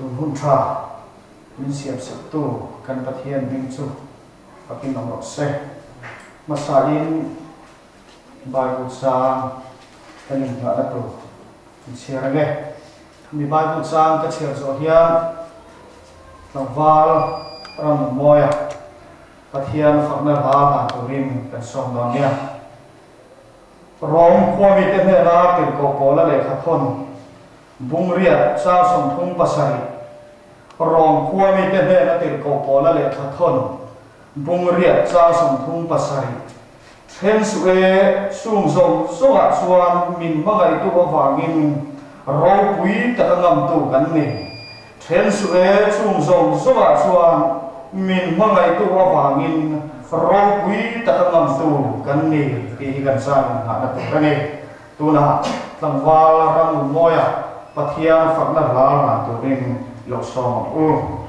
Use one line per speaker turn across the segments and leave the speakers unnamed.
tun hun tha min siam sak tu kan pathian ding chu pakin ong ro se masa in Bible sang kan in ha tu share nge mi Bible sang ka share zo hian lawal ram moya pathian fakna ha ta turin kan som don nia rong khwami te ne na tin ko ko la le kha thon bung ria sa som thung pasari rong khwami te ne na tin ko ko la le kha thon bung ria sa som thung pasari then suwe sung som soga chuan min mangai tu awangin ro pui ta ngam tu kan ni then suwe sung som soga chuan min mangai tu awangin ro pui ta ngam tu kan ni ti kan san ha na tu kan ni tu na tlangwal ram moya pathian fakna la na tu rin lo som u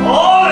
Oh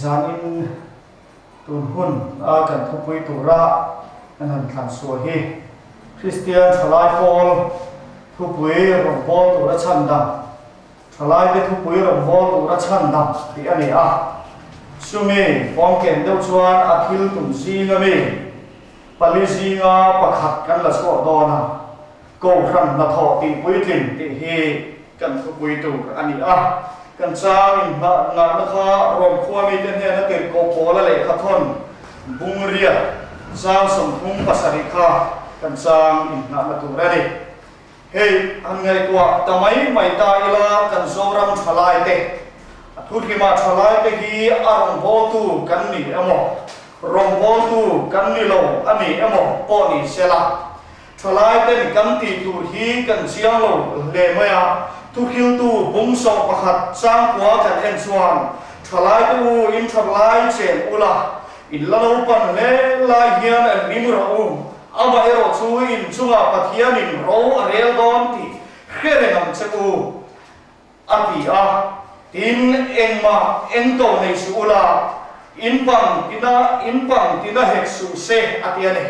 zanin tun hun kan thupui tura an han thlan suwa hi Christian thalai Paul thupui rombol tura chandam thalai te thupui rombol tura chandam ti ani a sumi phong ken deuh chuan a thil tum zinga mi pali zinga pakhat kan la chaw dawna ko hran na thaw ti puitlin ti hi kan thupui tur ani a kan chang in na na kha rom khuwa mi ten he na ke ko pola le kha thon bungria sang som thung pasari kha kan chang in na tu rani hey an ngai kwa tamai mai ta ila kan zoram thalai te thu ki ma thalai te hi arong bo tu kan ni amo rom bo tu kan ni lo ani amo po ni sela thalai te ni kan ti tu hi kan chiang lo le maya tu hil tu bung so pakhat sang kwa kan en chuan thalai tu in thalai chen ula in lalo pan le lai hian an nimra ama ero chu in chunga pathian in ro arel don ti khere ngam chaku ati a tin engma ento nei su ula in pang tina hek su se ati ane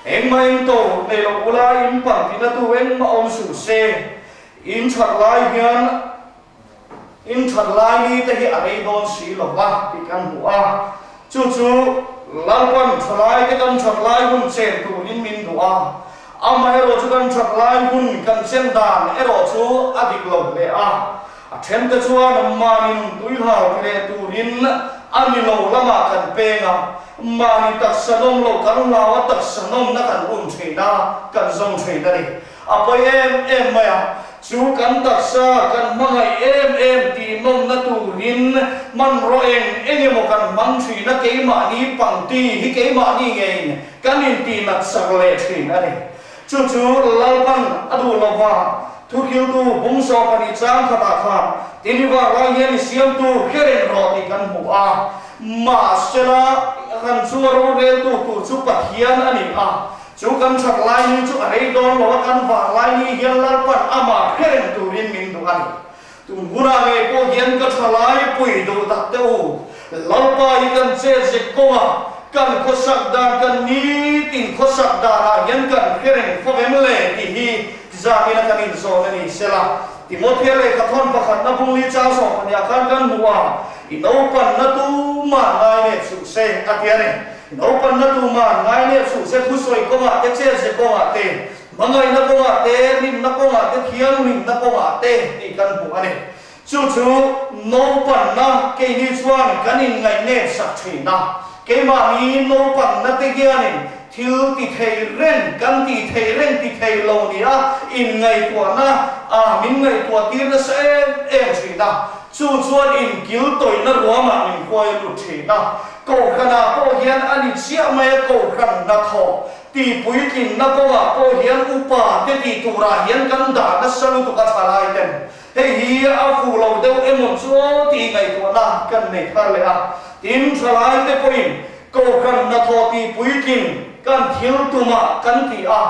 engma ento nei lo ula in pang tina tu engma om su se in thalai hian in thalai ni te hi arei don si lo wa ti kan hua chu lalpan thalai ke kan thalai hun chen tu in min dua ama ero chu kan thalai hun kan chen dan ero chu adik lo le a then te chuan manin tui hal kre tu rin ani lo lama kan penga mani tak sanom lo kan lawa tak sanom na kan theina kan zong theina ni apai em maya chu kan taksa kan mangai em ti nom na tu rin man ro eng mo kan mang thui na ke ma ni pang ti hi ke ma ni nge kan in ti na sak le thin ani chu lalpan adu lawa thu hil tu bung so pani chang khata kha tiniwa la yen siam tu kheren ro ti kan mu a ma sela kan chu ro re tu chu pathian ani a chú kan chặt lai ni chú arei don lo kan va lai ni hian lalpan ama khen tu rin min tu ani tu guna nge ko hian ka thalai pui do tak te u lalpa i kan che je konga kan khosak da kan ni tin khosak da ra hian kan khen fo em le ti hi zamina kan in so ni sela Timothy le ka thon pakhat na bung li cha so pania kan huwa i no pan na tu ma ngai ne su se atiane open na tu ma ngai ne su se thu soi ko ma te che se ko ma te mangai na ko ma te nim na ko ma te khiang nim na ko ma te ni kan bu ani chu no pan na ke ni chuan kan in ngai ne sak thina ke ma ni no pan na te ge ani thil ti thei ren kan ti thei ren ti thei lo ni a in ngai ko na a min ngai ko ti na se em thina chu chuan in kil toi na ruama in khoi lu thina ko khana ko hian ani chia mai ko khan na tho ti pui kin na ko wa ko hian upa te ti tura hian kan da na salu to ka thalai ten he hi a fu lo deu emon chu ti ngai to na kan nei thar le a tin thalai te poin ko khan na tho ti pui kin kan thil tu ma kan ti a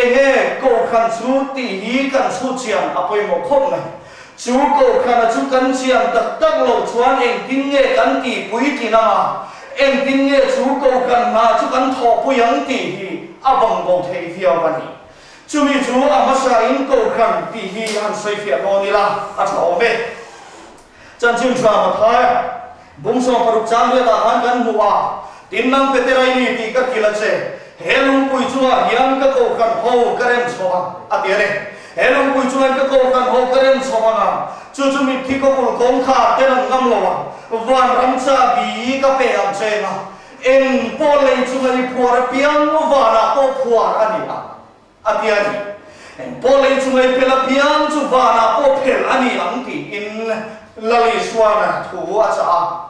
enge ko khan chu ti hi kan chu chiam apoi mo khom nai chú cổ khana chú kan chiam tak lo chuan eng tin nge kan ti pui tina eng tin nge chú cổ kan ma chú kan tho puyang ti hi abang bo thei fiao bani chú mi chú amasa in cổ khan ti hi an sei fia no ni la a tho me chan chim chwa ma thai bung so paruk chang le da han kan huwa tin nang peterai ni ti ka kila che helung pui chu a hiam ka cổ khan ho karem chwa a ti re helong pui chuan ka ko kan ho karen chomanga chu mi thi ko kul kong kha te nang ngam lo van ram cha bi ka pe am chenga en po le chu ngai puar piang no vana ko puar ani a atiani Polei chungai pela piang chu vana po phel ani ang ti in lali suana thu acha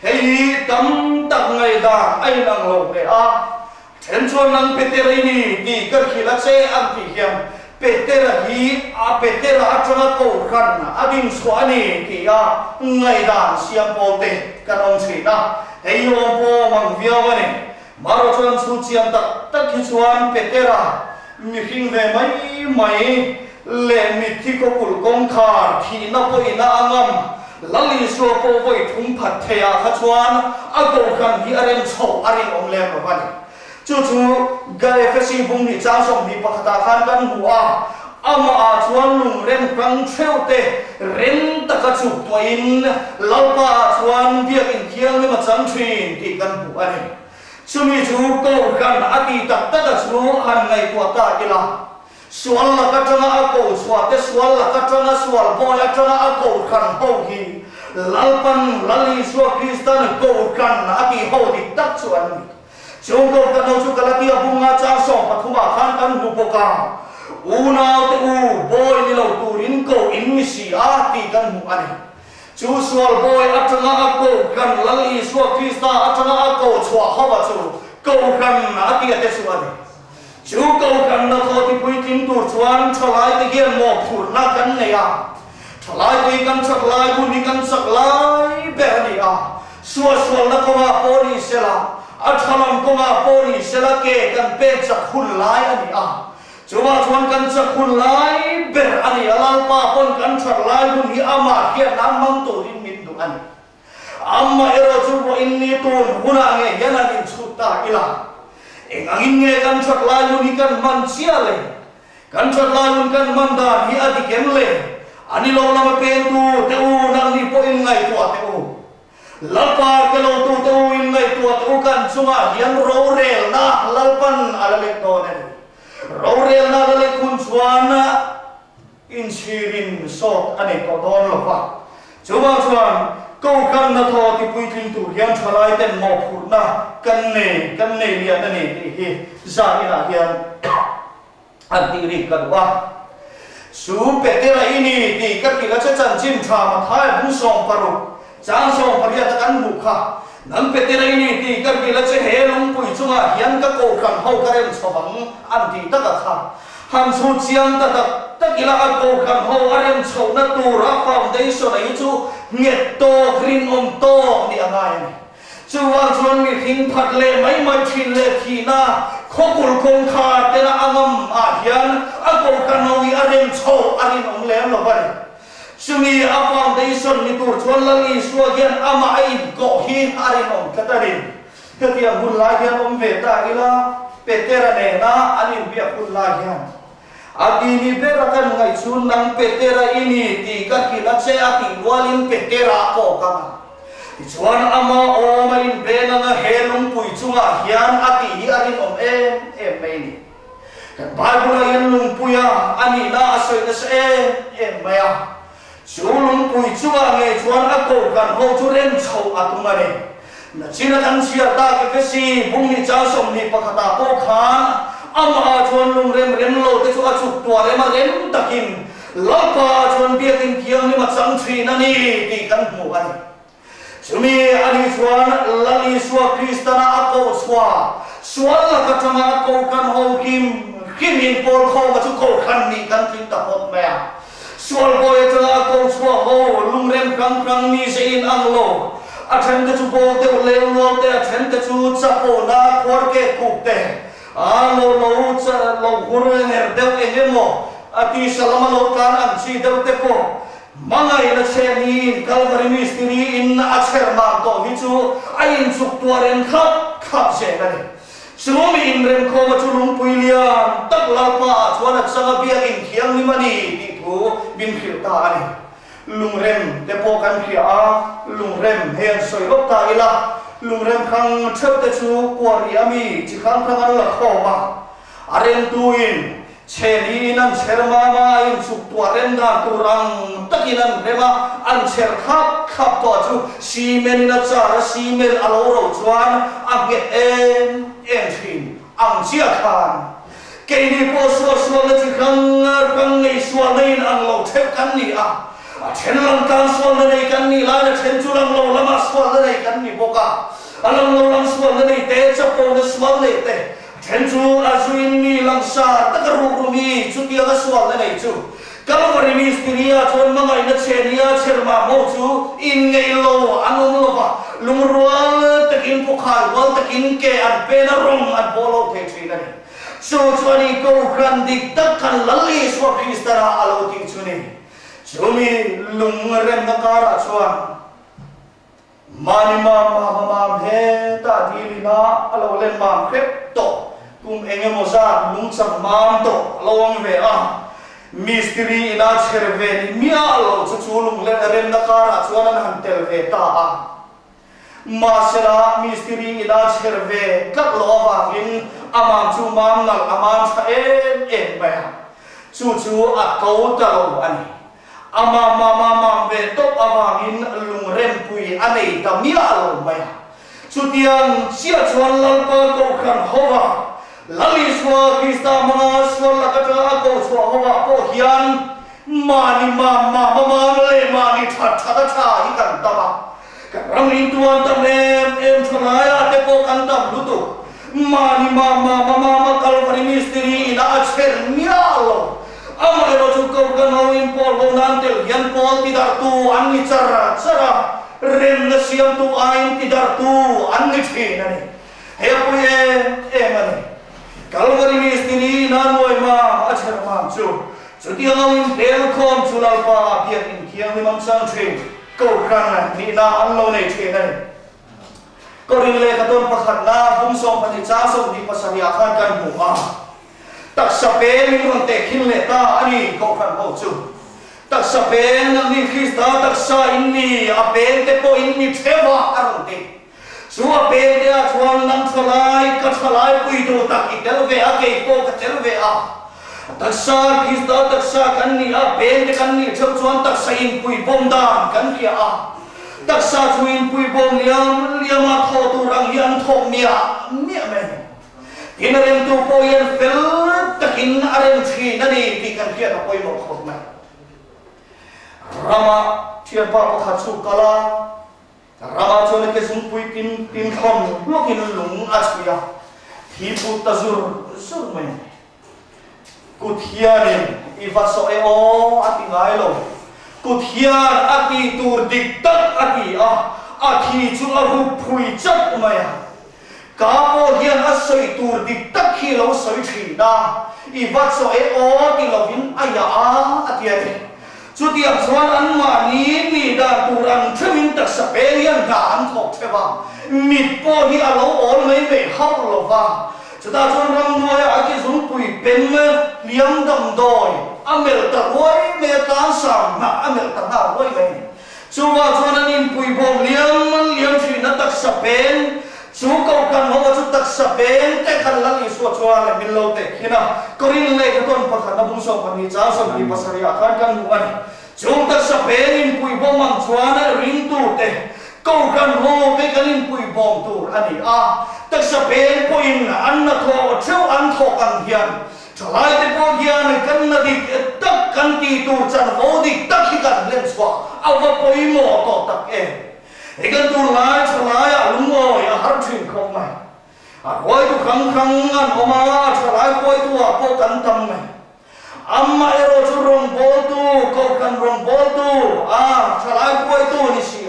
hei tam tak ngai da ai nang lo le a then chuan nang petera ni ti kar khila che ang ti hiam petera hi a petera atanga ko khan adin suani ti a ngai da siam pol te kanong china hei yo po mang viawani maro chuan chu chiam tak tak hi chuan petera mi hing ve mai le mi thi ko kul kong khar thi na po ina angam lali so po voi thung phat thea kha chuan a ko khan hi arem chho arin om le ma bani chu ga fc bung ni cha som ni pakhata khan kan huwa ama a chuan lung rem prang theute rem taka chu toin lalpa chuan biak in thiang le ma chang thin ti kan hu ani chumi chu ko kan ati tak tak chu han ngai ko ta ila sual la ka tanga a ko swate sual la ka tanga sual bo la tanga a ko kan ho hi lalpan lali so kristan ko kan ati ho ti tak chu an chung ko kan chu kala ti bunga cha so pathuma khan kan hu poka unau te u boy ni lo turin ko in mi si a ti kan hu ani chu sual boy atanga a ko kan lali so krista atanga a ko chwa hawa chu ko kan ati ate chu ani chu ko kan na tho ti pui tin tu chuan thalai te hian mo phur na kan nei a thalai te kan chak lai bu ni kan sak lai be ani a sual na ko ma pori sela a thalam ko ma pori sela ke kan pe chak khul lai ani a chuwa chuan kan chak khul lai ber ani alal pa pon kan chak lai bu ni ama hian nam mang tu rin min du ani amma ero chu bo in ni tun huna nge yana din chuta ila engangin nge kan chak lai bu ni kan man chia le kan chak lai bu kan man da hi adi kem le ani lo lama pen tu te u nang ni po in ngai tu te u lapa ke lo tu te u in ngai tu kan chunga hian ro rel na lalpan alale to ne Raurel na dale kunchuana in sirin sot ane to don lo pa chuwa chuan ko kan na tho ti pui tin tu hian thalai ten mo phur na kan ne lia ta ne ti hi za ina hian anti ri kan wa su petera ini ti ka ki la cha chan chin tha ma thai bu song paru chang song paria ta kan mu kha nang petera ini ti ka ki la che he lung pui chunga hian ka ko kan ho ka rem chobang anti ta ka kha han su chiang ta ta kila a ko kan ho arem chho na tu ra foundation ai chu nget to green om to ni angai chu wa chuan mi thing phat le mai thin le thi na khokul kong kha te na angam a hian a ko kan ho i arem chho arin om le lo ba chumi a foundation ni tur chuan langi suwa hian ama ai ko hi arin om katarin hetia hun la hian om ve ta ila petera ne na anin bia hun la hian ati ni bera kan ngai chun nang petera ini ti ka ki la che ati walin petera ko ka chuan ama o malin be na helum pui chunga hian ati hi arin om em mai ni kan bible yan lung puya ani na asoi na se em maya chulung pui chunga nge chuan a ko kan ho chu ren chho atunga ne na china kan chia ta ke si bung ni cha som ni pakhata ko khan ama chuan lung rem lo te chu a chu tua le ma rem takin lapa chuan bia kin kiang ni ma chang thrin ani ti kan mu ani chumi ani chuan lali suwa kristana a ko suwa la ka tama ko kan ho kim in por kho ma chu ko khan ni kan tin ta hot me sual boy tala ko suwa ho lung rem kang ni se in ang lo athen te chu bo te le lo te athen te chu chapo na khor ke kup te lo cha lo hur ner deu engemo ati salama lo kan ang chi deu te po mangai na che ni calvary mystery in acher ma to hi chu ain chuk tuaren khap se na ni Sumi in rem ko ma chulung puilian tak la pa chuan changa bia in khiang ni mani ti thu bin khil ta ani lungrem te po kan khia a lungrem hen soi lok ta ila lungrem khang thep te chu kwari ami chi khang khang la kho ma aren tuin cheni nan cherma ma in suk tuaren da turang takinan rema an cher khap to chu simen na cha simen alo ro chuan a ge en thin ang chia khan ke ni po so la chi khang kang nei sual nei ang lo thep kan ni a then lang kan sual nei kan ni la na then chu lang lo lama sual nei kan ni boka alang lo lang sual nei te chapo na sual nei te then chu azuin ni lang sa takaru rumi chu ti ga sual nei chu Kalawari mistiria chuan mangai na chenia cherma mo chu in ngei lo anum lo ba lungrual takin pukhal wal takin ke an pena rong an bolo the thina ni so chuani ko kran dik tak kan lalli swa kristara alo ting chuni chumi lungrem na kara chuan mani ma he ta dilina alo len ma khep to kum engemo sa lungcham mam to lawang ve a Misteri ina cherve ni mialo chuchulung le rem na kara chuan an hantel ve ta a masela misteri ina cherve kat lo awangin amam chu mam nal amam tha em ba chu a ko ta lo ani ama ve top awangin lung rem pui anei ta mialo ba chu tiang sia chuan lal pa ko khan hova Lali swa Krista mga swa lakata ako swa hawa ko hiyan mani mama le mani tha ikan tama karang tuan tamem em thanaya te po kantam lutu mani mama kalvari misteri ina acher mialo amale ro chu ko ganawin pol bonantel yan pol tidar tu anni chara rem na siam tu ain tidar tu anni thinani he puye emani Kalvari misteri nanoi ma acher mam chu tiang telkom chulal pa pian in kiang limang sang thing ko kran ni na anlo nei the nei ko rin le katon pakhat na bum som pani cha som ni pasania khan kan mu a tak sa pe ni ron te khin le ta ani ko kran ho chu tak sa pe nang ni Krista tak sa inni a pe te po inni thewa aron te Suwa pede a chuan nang thalai pui do tak itel ve a ke ko ka tel ve a taksa Krista taksa kan ni a pede kan ni thep chuan taksa in pui bom dan kan ria a taksa chuin pui bom liam a tho tu rang hian thok mia men tinarem tu po yan fel takin arem thi na ni ti kan ria na poi mo khot mai rama thian pa pakhat chu kala Rama chone ke sung pui tin khom lokin lung askuya thipu tazur sur mai kuthian iwa so e o ati ngai lo kuthian ati tur dik tak ati athi chu aru phui chat maya ka po hian asoi tur dik tak khi lo soi thina iwa so e o ti lovin aya ati ati Chu tiang chuan an ma ni da turan themin tak sa pelian da an thok thewa mit po hi alo ol mai me hau lo wa chuta chuan ram noi a ki zum pui pen liam dam doi amel ta roi me kan sam na amel ta na roi me chuwa chuan an in pui bom liam thi na tak sa pen chu ko kan ho chu tak sa pen te kan lang i so chuan le min lo te khina korin le ka ton pakhat na bung so pani cha so ni pasari akan kan mu ani chung tak sa pen in pui bom ang chuan ring tu te ko kan ho pe kan in pui bom tu ani tak sa pen po in an na tho theu an tho kan hian thalai te po hian kan na dik tak kan ti tu chan ho dik tak hi kan len chwa awa poi mo to tak Ikan tu lai chalai alungoi har thin khom mai koi tu khang an oma chalai koi tu po kan tam mai amma ero chu rong bol tu ko kan rong bol tu chalai koi tu ni si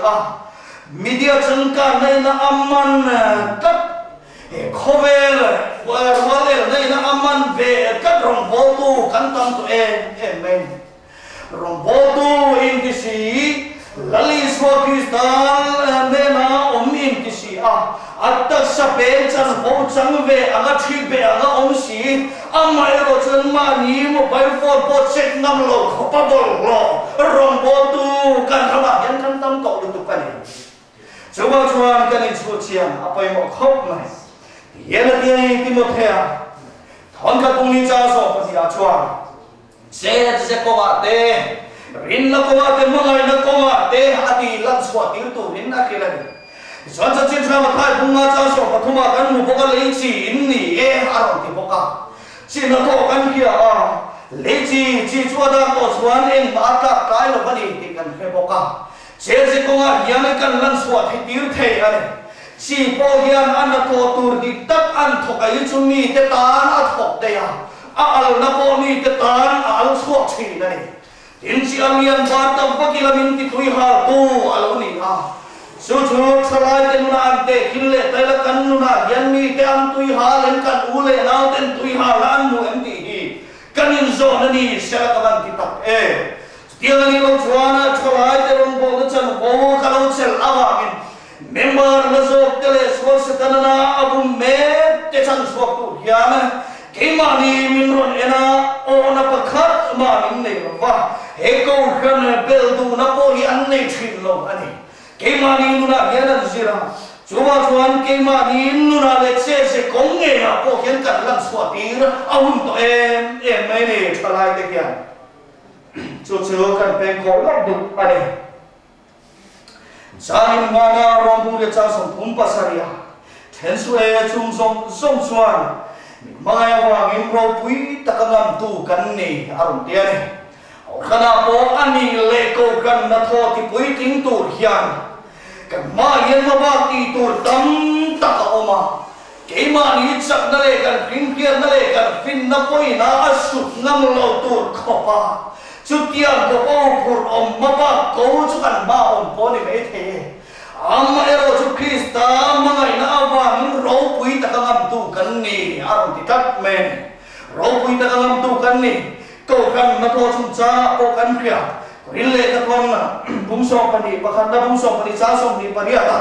media changka nei na amman kat khovel wal nei na amman ve kat rong bol tu kan tam tu men rong bol tu in ki si Lali swa Kristal nena in kisi atak sa penchan ho chang ve anga thi be anga si amma ero chan mani mobile phone po check nam lo khopabol lo rombo tu kan hama yan kan tam ko tu pani chuwa chuan kan in chu chiang apai mo khop mai yena ti Timothea thon ka tung ni cha so pa sia chuan se ko wa te rin na ko ate mangai na ko ate ati lan swa ti tu rin na khela ni chuan cha chin thama khai bunga cha so pathuma kan mu boka lei chi in ni aron ti boka chin na tho kan kia lấy chi chúa đang có xuân em mà ta cái là vấn đề thì cần phải bỏ cả sẽ có ngài hiện nay cần lăn suốt thì tiêu thế này chỉ bỏ hiện anh là thọ tur đi tất anh thọ cái chúng mi thế ta anh thọ đây à al na bỏ mi thế ta al suốt thì này đến chỉ anh hiện ba tâm bắc kia mình thì thui hà tu al này à số số lại tên nó anh tê kinh lệ tay là căn nó hiện mi thế anh thui hà lên căn u lệ nào tên thui hà là anh mua em thì căn in zone này sẽ là các bạn thì tập tiếng anh lâu chuan cho lại tên ông bố nó chân bố cả lâu chân áo mình member nó giúp tên là số sẽ tên là abu mẹ tên chân số tu hiền cái mà đi mình rồi na ô na bậc khác mà mình này và hệ câu khăn bel tu na bố hiền này chuyện lâu anh cái mà đi nó là hiền là gì ra chú ba chuan cái mà đi nó là để sẽ công nghệ à bố hiền cần làm số tiền ông tụi em mấy này cho lại cái kia chú cần bên cổ lắm được anh em gia đình ngana rong bung để trang sông thùng pasaria thiên suy chung sông sông xuân mai hoàng em rau quý ta ngam tu cần nè arum tiền khana po ani lệ câu cần na thọ thì quý tính tu hiền cái mai hiền mà ba ti tu tâm ta có mà cái mà đi chắc na lệ cần phim kia na lệ cần phim na poi na sụt ngam lâu tu khó pa chút tiền của ông phụ ông mà ba cố chút ăn ba ông bố này mấy thế amma ero chút Krista mà ngày nào vàng rau quý ta ngam tu cần nè aron thì tắt men rau quý ta ngam tu cần nè câu cần nó thôi chúng ta câu cần kia rin lệ ta con là bung song pani bakhan da bung song pani cha song ni pani ata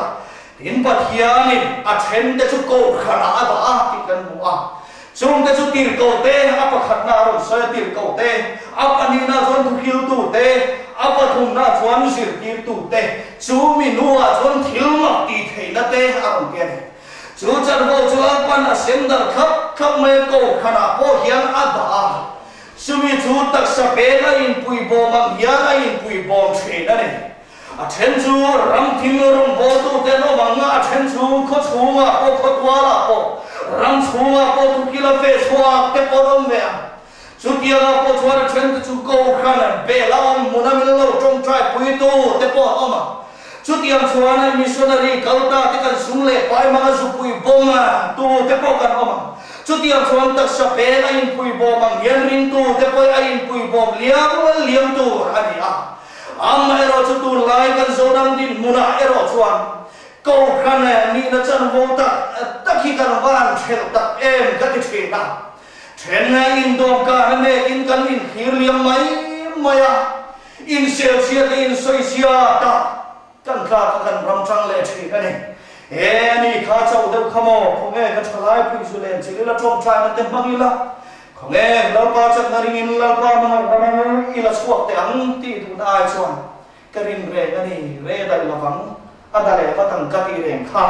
tin pathiani a then te chu câu khana ata ti kan mu a chung te chu tir câu te apa khatna ron soy tir câu te apa ni na zon tu hil tu te apa thum na chuan sir tir tu te chu mi nu a chon thil ma ti theina te aron ke chu chan bo chu ang pan a sem dar khap me câu khana po hian ada sumi chu tak sa pe na in pui bo mang ya na in pui bo che na ne a then chu ram thim rom bo tu te no mang a then chu kho chunga o kho twa la po ram chunga po tu kila fe chwa te po rom ve chu tia la po chwa then chu ko khan be la on muna mil lo trong trai pui tu te po oma chu tia chwa na missionary kalta te kan sum le pai ma zu pui bo ma tu te po kan oma chút tiền chuan tak sa pe a in pui bom ang hian rin tu te poi a in pui bom liam tu ani a am ero chu tu lai kan zo dang din muna ero chuan ko khan ni na chan vo ta khi kan van thel ta em ka ti thena then na in dom ka ne in kan in hir liam mai maya in sel sia in soi sia ta kan kha kan ram chang le thi ka neนี่ข้าเจ้าเด็กขโมยของเองก็ทลายพิสุเลนสิละจงใจมันเต็มมังอีละของเองเราป้าจักนารินเราป้ามันอีละสวกแต่อังตีดูได้ส่วนกรินเรกันนี่เรได้ละฟังอันใดก็ตั้งกติเรงข้า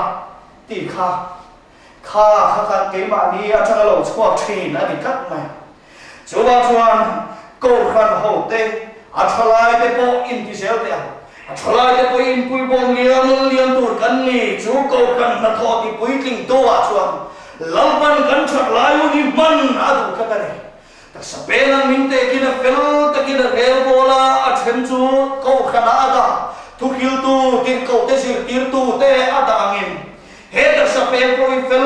ตีข้าเกี่ยมานี่อาจารย์เราสวกทีนั่นดีกัดไหมชัวร์ชวนกูขันโหเตอัทลายเตโปอินทิเซลเตะทลายเตโปอินปุยบงเลี้ยงตูดกันนี่ชูกูขันนัทอติปุยติงตัวชวนลำพันกันชักลายวันนี้มันอาดูกันเลยแต่สเปนันมินเตกินเฟลตะกินเรลโบลาอัดเห็นชูกูขันอาดาทุกฮิลตูติดกูเตสิติร์ตูเตอาดางินเฮแต่สเปนปุยเฟล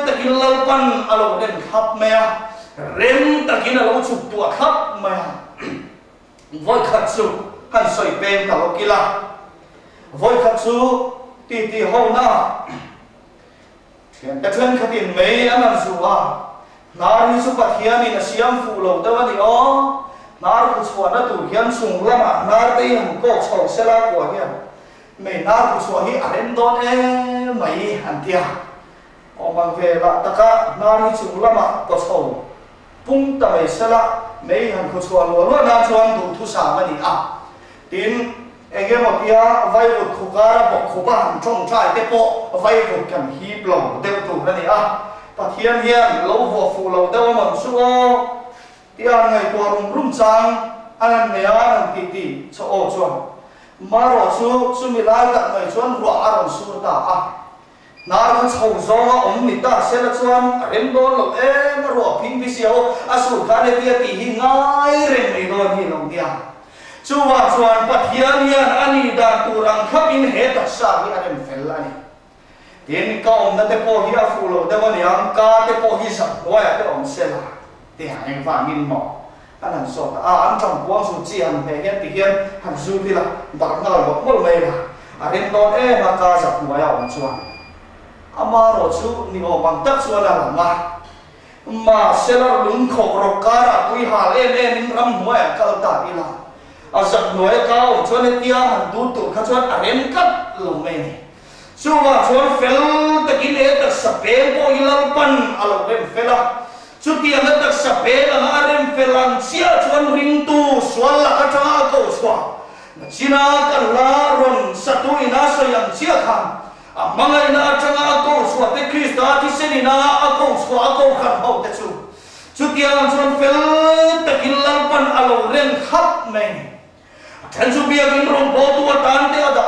ตะกินลำพันอาลูเดนขับเมียเร็มตะกินอาลูชุบตัวขับเมียvoiขัดสู้หันสอยเป็นตลกกีฬาvoiขัดสู้ตีห้องหน้าแต่เพื่อนขัดอินไม่อันนั้นสู้ว่านาริสุปัทยานี่นะเสียงฟูโลแต่วันนี้อ๋อนาริสุวรรณตุเฮียนสูงละมานาริตีหันโกชาวเซลากว่าเฮียไม่นาริสุวรรณอะไรโดนไม่หันเดียออกมาเวลาตะกะนาริสุละมาก็ชาวปุ่งตะไม่เซลาไม่หันโกชาวล้วนนาชวนดูทุสามันนี่อ่ะทีนเองบอกยาไว้บุกขุการะบอกขุบ้านช่องชายเตโปไว้บุกกันฮีบลงเดวถูกนั่นนี่อ่ะปะเทียนเฮียนเราหัวฟูเราเดวมันสู้ที่อันไงตัวรุ่มจังอันนั้นเนียอันตีชโอชวนมารอสู้มีลายกับไงชวนรัวอารมณ์สู้ตาอ่ะ nar kan chho zonga omita sela chuan rem don lo ro phing bi siao asul khane tia ti hi ngai rem ei don hi long dia chuwa chuan pathian hian ani da turang khapin he ta sa hi arem fel ani tin ka om na te po hi a fulo de wani ang ka te po hi sa loya te om sela te hang fa min mo anan so ta an chang buang su chi an he he ti hian han su ti la dak na lo mol mai la arem don ma ka sa loya om chuan amaro chu ni o bang tak chuan la ma ma sela lung kho ro kara tui ha le in ram noya kal ta ila azak noya ka om chuan tia han du tu kha chuan arem kat lo mai chuwa chuan fel takin ta sape bo ilal pan alo rem fela chuti ang ta sape ang arem felang sia chuan ring tu swal la ka cha ko swa china kan la ron satu ina so yang sia kham amanga ina changa ko swa te krista ti senina ako swa ako khan ho te chu chuti ang chuan fel takin lal pan alo rem khap mai than chu bia kin ron bo tu tan te ada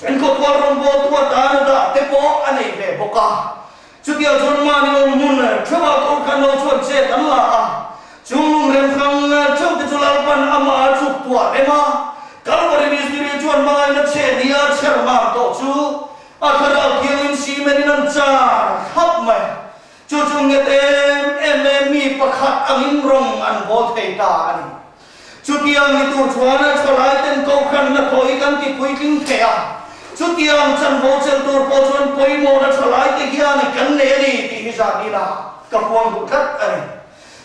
en ko ko ron bo tu ta da te po anei ve boka chu dia chon ma ni mun thwa ko kan no chon che tan la chung rem khang chou te chulal pan ama chu tua ema kal bari mi siri chon ma na che dia cher ma to chu akhara kian si men nan cha hap mai chu chung nge em mi pakhat angin rong an bo thei ta ani chu dia mi tu chwana cholai ten ko khan na thoi kan ti pui king thea chút tiang chân vô chân tur po chuan poi mo na thalai te hian kan ne ni ti hi za ni la ka puang bu khat ani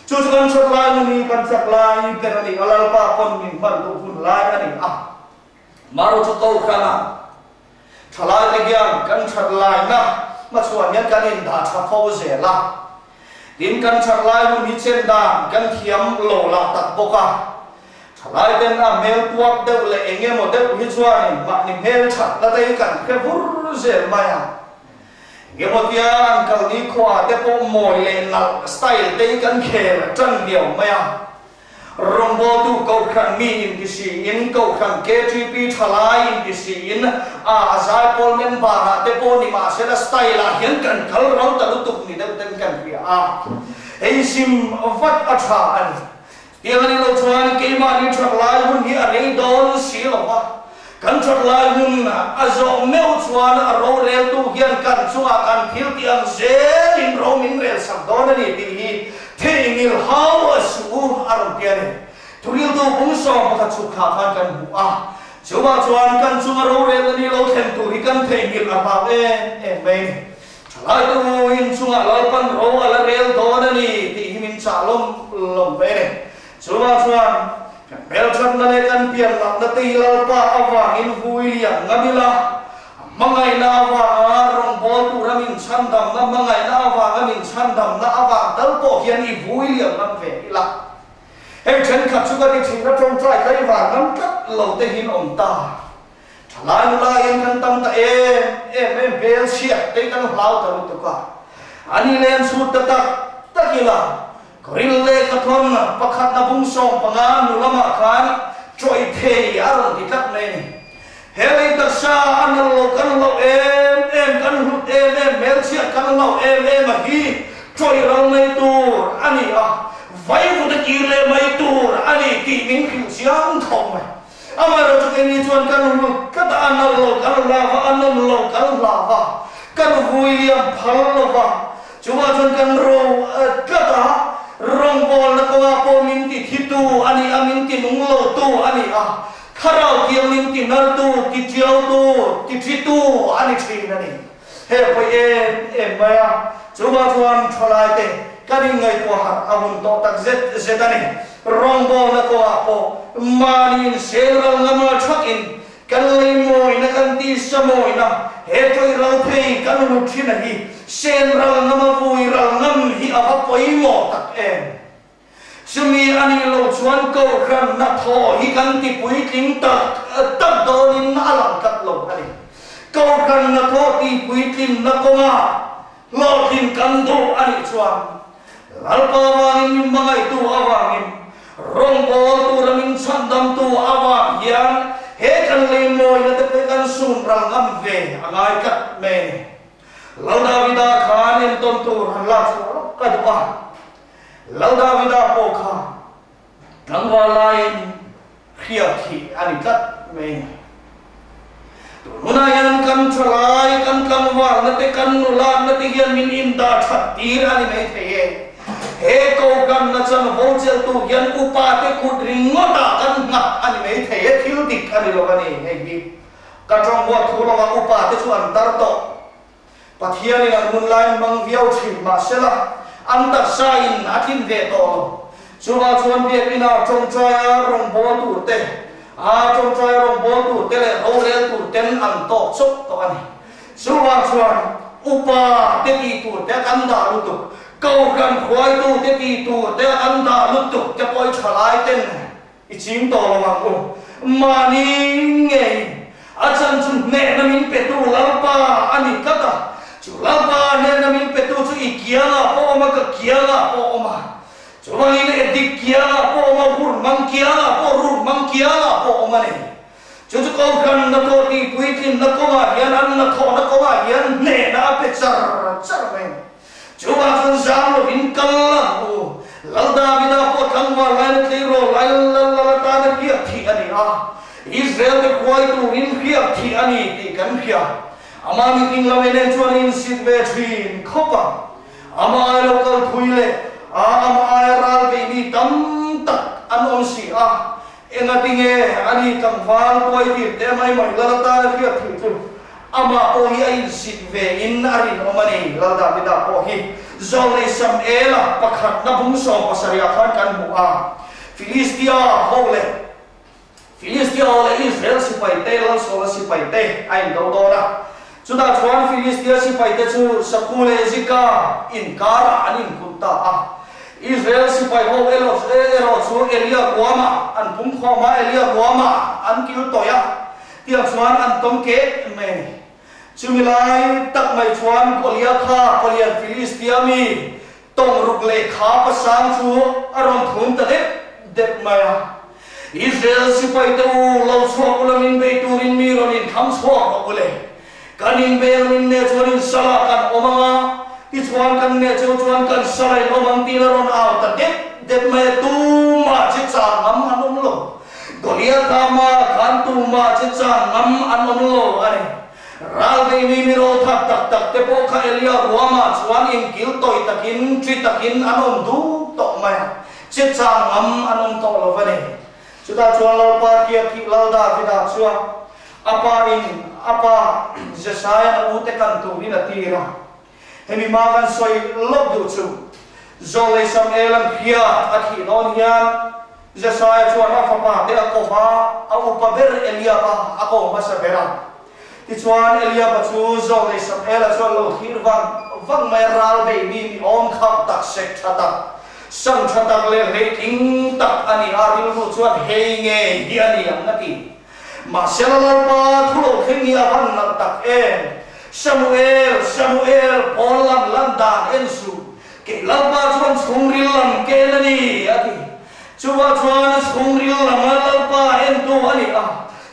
chu chuan chot lai ni kan chak lai te ni alal pa pon min man tu hun lai ani maro chu ko khana thalai te hian kan chat lai na ma chuan yan kan in da tha pho ze la din kan chat lai ni chen dan kan thiam lo la tak boka lai den a mel puak de le enge mo de hi chuan ma ni mel that la dei kan khe bur zel maya nge mo tia an kal ni khwa te po moi le na style dei kan khe tran diao maya rombo tu ko khan mi in disi in ko khan KTP thalai in disi in a za pol men ba ha te po ni ma se la style la hian kan kal rau ta lu tuk ni de den kan ria ei sim vat a tha an tiang ani lo chuan ke ma ni thak lai hun hi a rei don si lo wa kan thak lai hun a zo meu chuan a ro rel tu hian kan chunga kan thil tiang zel in ro min rel sak don ani ti hi theingil how a su aram tian thuril tu bung so pa chu kha khan kan bu chuwa chuan kan chunga ro rel ani lo them tu hi kan theingil a ba mai thalai tu in chunga lo pan ro ala rel don ani ti hi min cha lom ve ne chuwa chuan bel chat na le kan pian lam na ti lal pa awang in hui liang ngamila mangai na awang rong bo tu ramin chan dam na mangai na awang amin chan dam na awang dal po hian i hui liang nam ve ila he chen khat chu ka ti thing na tong trai kai wa nam kat lo te hin om ta thalai la yan kan tam ta em bel siat te kan hlau ta lu tu ka ani len su ta ta kila koril le kathon pakhat na bung song panga nulama khan troi thei aron ti kat nei helai ta sa an lo kan lo em kan hut em mel sia kan lo em hi troi rong nei tur ani vai vu de ki le mai tur ani ti min khiu siang thong mai amaro chu ke ni chuan kan lu ka ta an lo kan la va an lo kan la va kan hui liam phal lo va chuwa chuan kan ro ka ta rong bol na ko po min ti thitu ani amin ti nung lo tu ani kharau kiam min ti nar tu ti chiao tu ti thitu ani thin ani he po em maya chuwa chuan tholai te kani ngai ko ha amun to tak zet ani rong bol na ko po manin seral ngama thakin kan lei moi na kan ti samoi na he toi ral thei kan lu thin hi sen ral ngama vui ral ngam hi ava poi mo tak em sumi ani lo chuan ko khan na tho hi kan ti pui ting tak don in alam kat lo ani ko khan na tho ti pui ting na ko ma lo tin kan do ani chuan lal pa wangin mangai tu awangin rong bo tu ramin chandam tu awang hian he kan le moi na te kan sun ral ngam ve angai kat me lau Davida khan em ton tu han la chu ka du a lau Davida po kha tangwa lain khia thi ani kat me Munayan kan chalai kan kamwar nate kan nulan nate hian min inda thattir ani mai theye he ko kan na chan volchel tu hian upa te khudringota kan nga ani mai theye thil dik ani lo ani he hi ka tong wa thulo wa upa te chuan tar to pathian in mun lain mang viau thin ma sela an ta sain athin ve to chuwa chuan biak ina chong chaya rong bo tu te trong trai rong bol tu tele orel tu ten an to chok to ani chuan upa te ti tu te kan da lu tu kau kan khoi tu te ti tu te an da lu tu ke poi chalai ten I chim to ma ko mani nge achan chun ne na min pe tu lalpa ani kata chu lalpa ne na min pe tu chu I kia po ma ka kia po ma Cuma ini edik kia po maupun mangkia po rur mangkia po omane. Cucu kau kan nak kau di puitin nak kau bagian nak kau bagian ne na pecar men. Cuma kan zaman vinkal lahu. Lalda bida po kangwa lain tiro lain tanah kia ti ani Israel de kuai tu rin kia ti ani ti kan kia. Ama meeting lamene cuan insit between kopa. Ama local tuile. Ama airal baby tam tak anon si engatinge ani tangwal toy ti te mai lalata kia tu ama ohi ai sit ve in arin omani lalda bida ohi zole sam ela pakhat na bungso pasaria khan kan mu Filistia hole Israel sipai te lan sola sipai te ai do na chuda chuan Filistia sipai te chu sakule zika in kara anin kunta Israel sipai ho elo chu Elia kuama an pum khoma Elia kuama an kil toya tiang chuan an tom ke me chumilai tak mai chuan Goliath kha Goliath Philistia mi tong ruk le kha pasang chu aron thum ta dep maya Israel sipai te u lo chho ulamin be turin mi ronin kham chho ko ule kanin be ronin ne chuan salakan omanga Ichuan kan ne chuan kan sarai omang tinaron aw ta dep me tu ma chi cha ngam anom lo Goliath ma kan tu ma chi cha ngam anom lo ani ral be mi ro tak te po kha Elia ruama chuan in kil toy takin tri takin anom du to ma chi cha ngam anom to lo vane chuta chuan lo pa kia ki lo da vida chuan apa Jesaya u te kan tu ni na tira Hemi makan soi lob du chu zole sam elam hia athi non hian Jesaya chuan afapa te akoba au paber Elia pa ako masabera ti chuan Elia pa chu zole sam ela chuan lo thir wang mai ral be mi om khap tak sek thata sang thata le rating tak ani aril ru chuan hei nge hiani ang nati ma selal pa thulo khengi avan nak tak Samuel polam landan ensu ke lalpa chuan chungril lam ke lani ati chuwa chuan chungril lam lalpa entu ani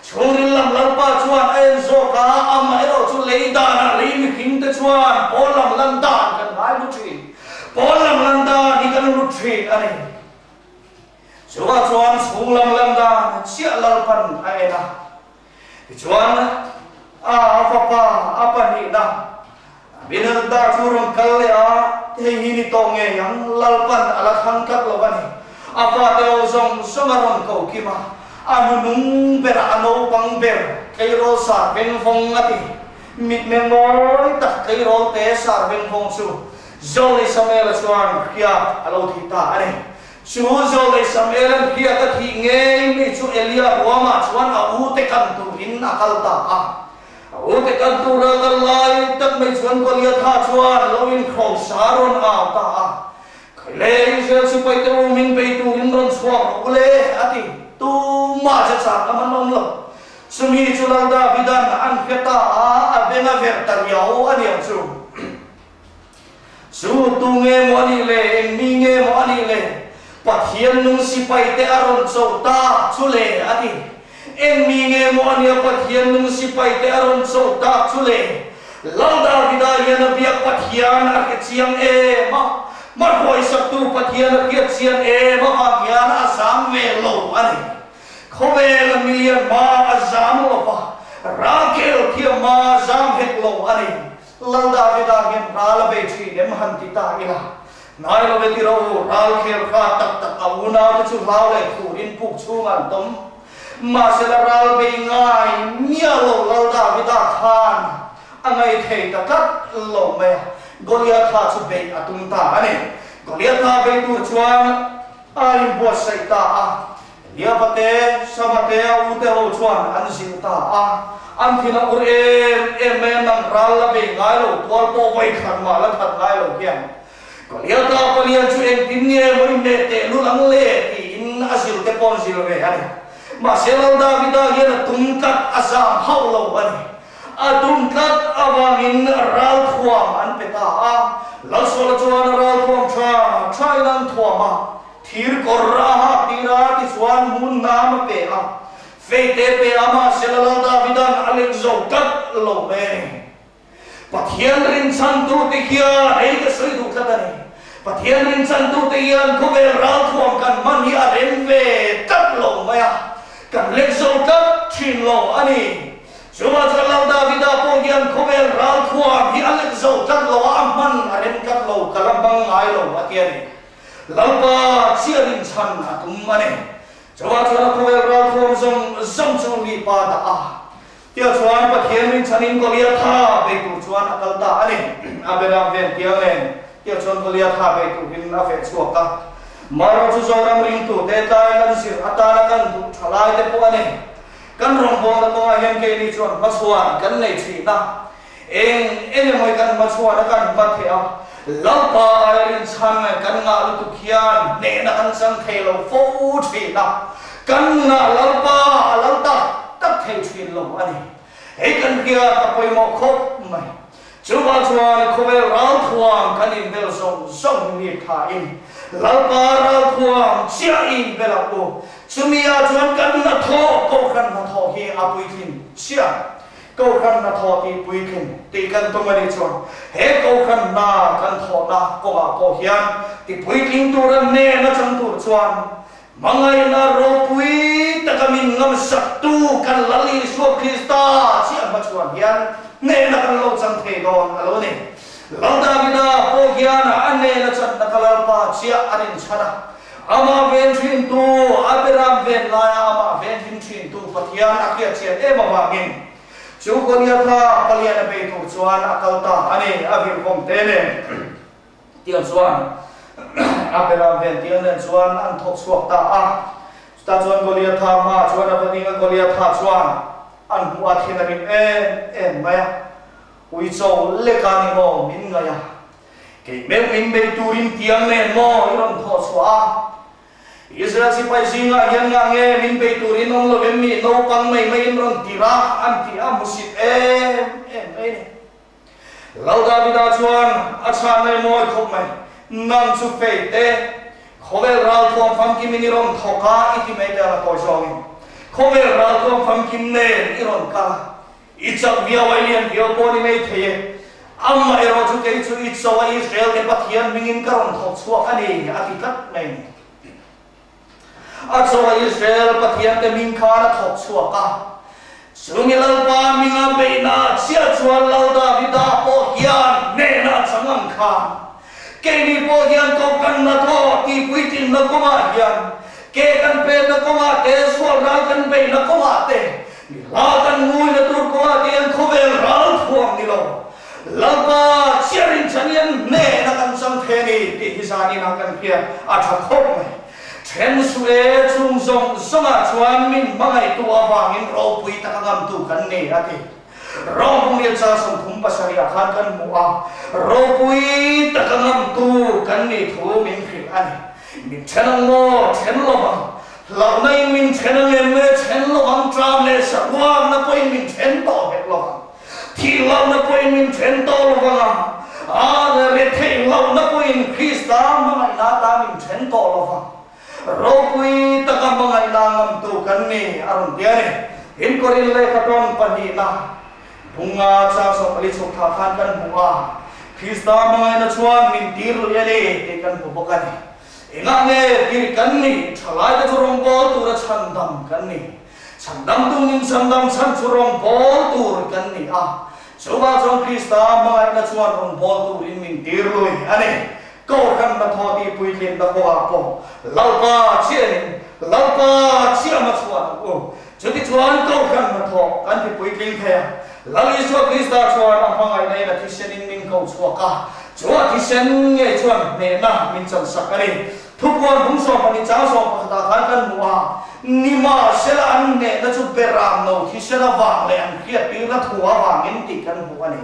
chungril lam lalpa chuan enzo ka ama ero chu leidana leimi king te chuan polam landan kan mai lu thi polam landan ni kan lu thi ani chuwa chuan chunglam landan chia lalpan aena chuan apa ni na binar da turun kalle te hini tonge yang lalpan ala thangkat lobani apa te ozong somaron ko kima anunung ber ano pang ber kairo sa ben phong ati mit mengoy tak kairo te sa ben phong su zole samela chuan kia alo thita ane chu zole samela kia ka thi nge mi chu Elia ruama chuan au te kan tu in akalta Ute kantura kalai tak mai chuan Goliath chuan loin khom saron aw ta khaile Israel sipai te min pe tu in ron chuak ule ati tu ma cha cha amanom lo sumi chulang da bidan an kheta abenga vertar yau ani chu su tu nge mo ani le mi nge mo ani le pathian nung sipai te aron chota chule ati en mi nge mo ania pathian nung sipai te aron so ta chule lauda vida yana biak pathian arke chiang e ma hoi saktu pathian arke chiang e ma hian asam ve lo ani khovel million ma azam lo pa rakel thia ma zam het lo ani lauda vida hian ral be chi nem han ti ta ila nai lo be ti ro ral khel kha tak auna tu chu lau le thu in puk chu ngan tom ma se la ral be ngai mia lo lauda vida khan angai thei ta kat lo me Goliath ha chu be atung ta ani Goliath ha be tu chuan ai bo sai ta a ya pate samate u te ho chuan an sin ta a an thina ur em nang ral la be ngai lo tol po vai khan ma la that ngai lo hian Goliath ha palian chu en tin nge moi ne te lu lang le ti in asil te pon sil ve ani ma se lo David a hian tung kat asam hau lo ani atum kat awangin ral thuam an peta a lasol chuan ral thuam trai lan thuam a thir korra ha tira ti chuan mun nam pe a feite pe ama selala Davidan alek zo kat lo me pathian rin chan tu te kia ei ka soi du khatani pathian rin chan tu te yan ko ve ral thuam kan man hi a ren ve kat lo me a kan lek zo kat thin lo ani Cuma kalau David apa yang kobel ral kuat di alek zau kat lo aman aren kat lo kalambang ai lo atian lalpa ciarin chan atum mane cuma kobel ral kuat zong li pada dia cuan pathian rin chanin Goliath ha beku cuan akal ta ani aberam ven tiang nen dia cuan Goliath ha beku bin afe suaka maro chu zoram ring tu te tai kan sir atana kan tu thalai te po ani kan rong bong da ko hian ke ni chuan paswan kan nei thi na eng moi kan maswan kan ba the a lalpa irin chan kan nga lu tu khian ne na kan sang the lo fo thi na kan na lalta tak the thi lo ani e kan kia apoi mo khop mai chuwa chuan khobel ral thuam kan in bel song ni tha in lalpa ral thuam chia in bela ko Sumia chuan kan na tho ko kan na tho hi apui thin chia ko kan na tho ti pui thin ti kan to mari chuan he ko kan na kan tho na ko a ko hian ti pui thin tu ran ne na chang tu chuan mangai na ro pui ta kamin ngam sak tu kan lali so Krista chia ma chuan hian ne na kan lo chang the don alo ne lo Davida po hian an ne na chat na kalal pa chia arin chara ama ven thin tu aberam ven la ama ven thin tu pathian akia chen e ma wangin chu Goliath ha palian be tu chuan akal ta ani avir kom te ne tian chuan aberam ven tian nen chuan an thok suak ta a ta chuan Goliath ha ma chuan apaning Goliath ha chuan an huat hin amin en maya ui chou le ka ni mo min nga ya ke me min be turin tiang nen mo iron tho chua Israel si pai singa yan nga nge min pe turin ong lo mi no pang mai ron tira anti amusit lau David chuan achan nei moi khop mai nang chu fe te khobel ral thom pham kim ni ron thoka iti me ta ko song khobel ral thom pham kim ne iron ka ichak bia walian bio poni nei the amma ero chu ke chu itsawa Israel ke pathian mingin karon thok chuak ani atikat nei Atsawa Israel pathian te min khana thok chuaka sumilal pa minga beina chia chuan lau David po hian ne na changam khan ke ni po hian ko kan na tho ti puitin na koma hian ke kan pe na koma te sual ra kan be na koma te la kan ngui na tur koma te an khovel ral thuam ni lo lapa chiarin chanian ne na kan sang the ni ti hisani na kan pia atha khop mai Chen suwe chung zong zonga chuan min mangai tu awangin ro pui takagam tu kan ne ati ro mungil cha som thum pasari akhan kan mua ro pui takagam tu kan ne thu min khil ani min chenang mo chen lowang lau nai min chenang em me chen lowang tram le sarwang na poi min chen to het lowang thi lau na poi min chen to lowang a re thei lau na poi Krista mangai na ta min chen to lowang Ropui takam mangai langam tu kan ni aron tiare in koril le katon pani na bunga cha so ali chok tha khan kan bunga Krista mangai na chuan min tir lu ele te kan bu bokani enga nge tir kan ni thalai da churong bol tu ra chandam kan ni chandam tu nin chandam chan churong bol tur kan ni a chuwa chong Krista mangai na chuan rong bol tu rin min tir lu ani ko kan na thoti puitlin da ko apo laupa chien laupa chia ma chuan o choti chuan ko kan na tho kan ti puitlin thaya lali so Krista chuan ang mangai nei na Christianin min ko chuaka chuwa Christian nge chuan ne na min chan sakani thupuan bung so pani cha so pa ta khan kan muwa nima sela an ne na chu beram no Christian awang le an khiat pi na thuwa wangin ti kan buani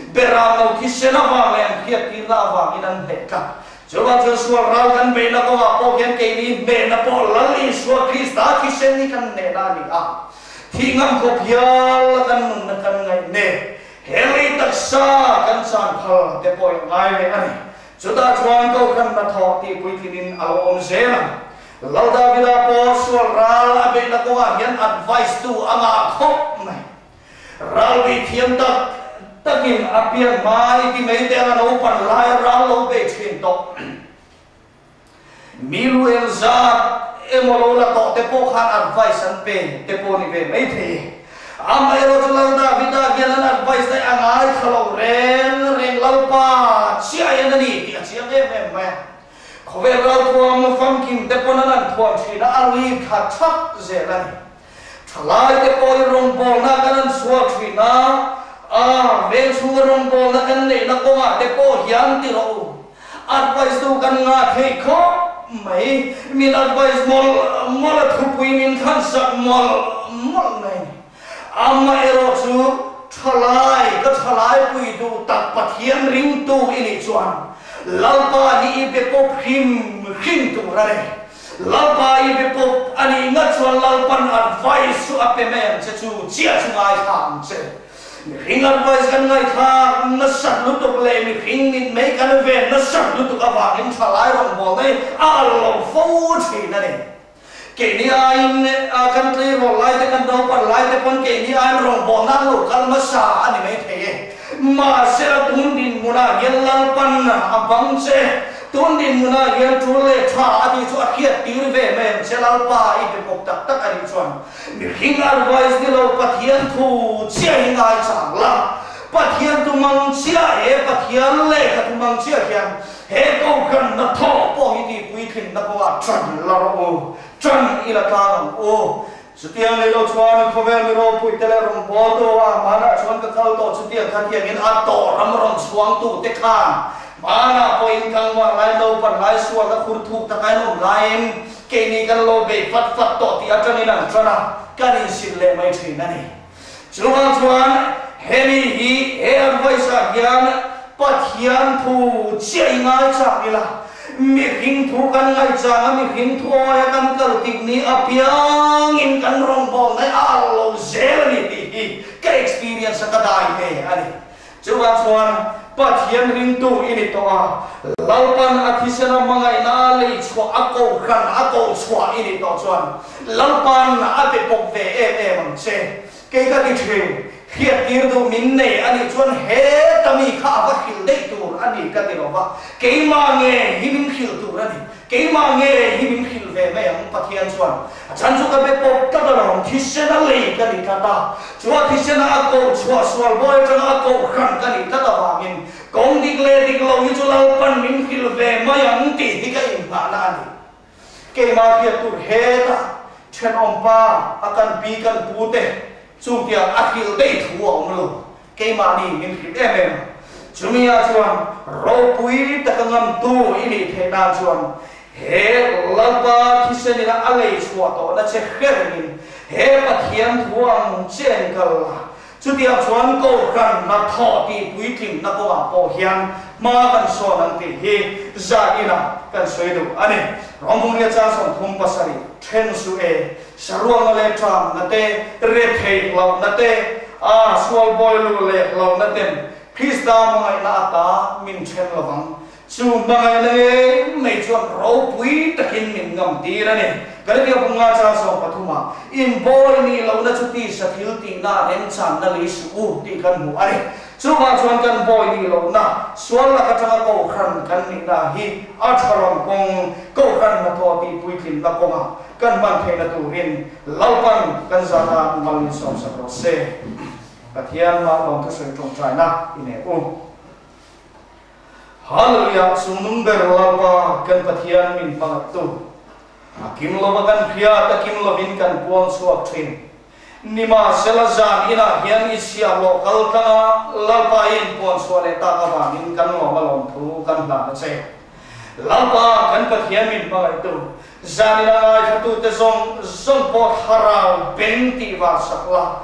beram no Christian awang le an khiat pi na awangin an he ka chuwa Joshua ral kan be na ko apo gen ke ni be na po lali so Krista Christian ni kan ne na ni a thingam ko phial kan nun na kan ngai ne heli taksa kan san phal te poi ngai le ani chuta chuan ko kan na tho ti pui thinin alo om zela lauda vida po swal ral abe na ko hian advice tu anga khop nai ral bi thiam tak takin apian mai ti mei te na no pan lai ral lo be thin to milu el zat emolo la to te po khan advice an pe te po ni ve mai the amai ro chulang da vida gian advice dai angai khalo reng lalpa chia yan ni ti chia ve ve ma khove ral thuam fam kim te po nan thuam thi na ali kha thak ze la ni thalai te po rong bol na kan suwa thi na ve chu rong bol na kan nei na ko ma te po hian ti ro advice tu kan nga thei kho mai min advice mol thupui min khan sak mol nai amma ero chu thalai pui du tak pathian ring tu ini chuan lalpa ni be pop him tu rare lalpa i be pop ani nga chuan lalpan advice su ape men che chu chia chu ngai kham che ring advice kan ngai kha na sat lu tu le mi ring ni me kan ve na sat lu tu ka wa in thalai rong bol nei a lo fo thi na ni ke ni ain kan tri ro lai te kan do par lai te pon ke ni ain rong bol na lu kal ma sa ani me the ma se tun din muna yel lang pan abang che tun din muna yel tu le tha adi chu akhiat tir ve me se lal pa I be pok tak tak ani chuan mi ring advice ni lo pathian thu chia ngai chang la pathian tu mang chia e pathian le ka tu mang chia hian he ko kan na tho po hi ti pui thin na ko a tran la ro tran ila ka o sutiang le lo chuan khovel mi ro pui tele rom bo to a mana chuan ka kal to sutiang kha thiang in a to ram ron chuang tu te kha mana po in kang wa lai lo pan lai suwa ka khur thuk ta kai no lain ke ni kan lo be fat to ti a tran in an trana kan in sin le mai thin na ni chuan hemi hi he advice a gian pathian thu chia ngai cha ila mi ring thu kan ngai cha mi ring thu ya kan kal tik ni apiang in kan rong bol nai a lo zel ni ti ka experience ka dai he ani chuan pathian ring tu ini to a lalpan athisana mangai na le chwa ako khan ako chwa ini to chuan lalpan ate pok ve em che ke ka ti the khiat tir du min nei ani chuan he tami kha va khil dei tur ani ka ti rowa ke ma nge himin khil tur ani ke ma nge himin khil ve me ang pathian chuan chan chu ka be pok ta da rom thishena le ka ni ka ta chuwa thishena ko chwa swal boy chang ko khan ka ni ta da wa min kong dik le dik lo hi chu lau pan min khil ve ma yang ti hi ka in ba na ani ke ma khiat tur he ta chen om pa akan pi kan pu te chung tia akhil dei thu om lo ke ma ni min khil em chumia chuan ro pui ta kangam tu ini the na chuan he lalpa khiseni na alei chua to na che kherin he pathian thuang chen kal chu tia chuan ko kan na tho ti pui thing na ko po hian ma kan so nan ti hi za ina kan soi du ani romung ya cha som thum pasari then su e saruang le tram na te re thei lo na te a swal boy lu le lo na tem Krista mangai na ta min chen lawang chu mangai le mei chuan ro pui takin min ngam ti ra ni cái điều cũng ngã cha so pathuma in boy ni lâu na chuti sa thiếu ti na em chan na lý su ti kan mu ari chu ma chuan kan boy ni lâu na sual la ka changa ko khan kan ni na hi atharam kong ko khan na tho ti pui thin na ko ma kan man the na tu rin laupan kan zana malin som sa ro se pathian ma long thu soi trong trai na ine hallelujah sumung ber lapa kan pathian min pangat tu akim lobakan pria takim lovin kan puang suak thin nima selazan ina hian isia lokal kana lalpain puang suale ta ka bangin kan lo malom thu kan la che lalpa kan pathian min pangat tu zanina ngai khatu te zong pot harau benti wa sakla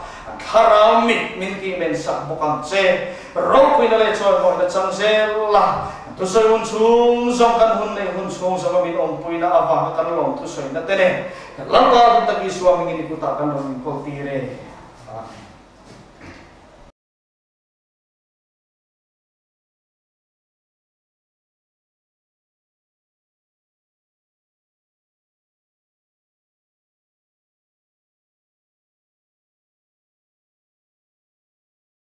harau mit minti men sak bokang che ro pina le choi mo da chang se la tu soi hun chung zong kan hun nei hun chung zong min om puina awa kan long tu soi na tene lalpa tu taki suami ni kuta kan lo min ko ti re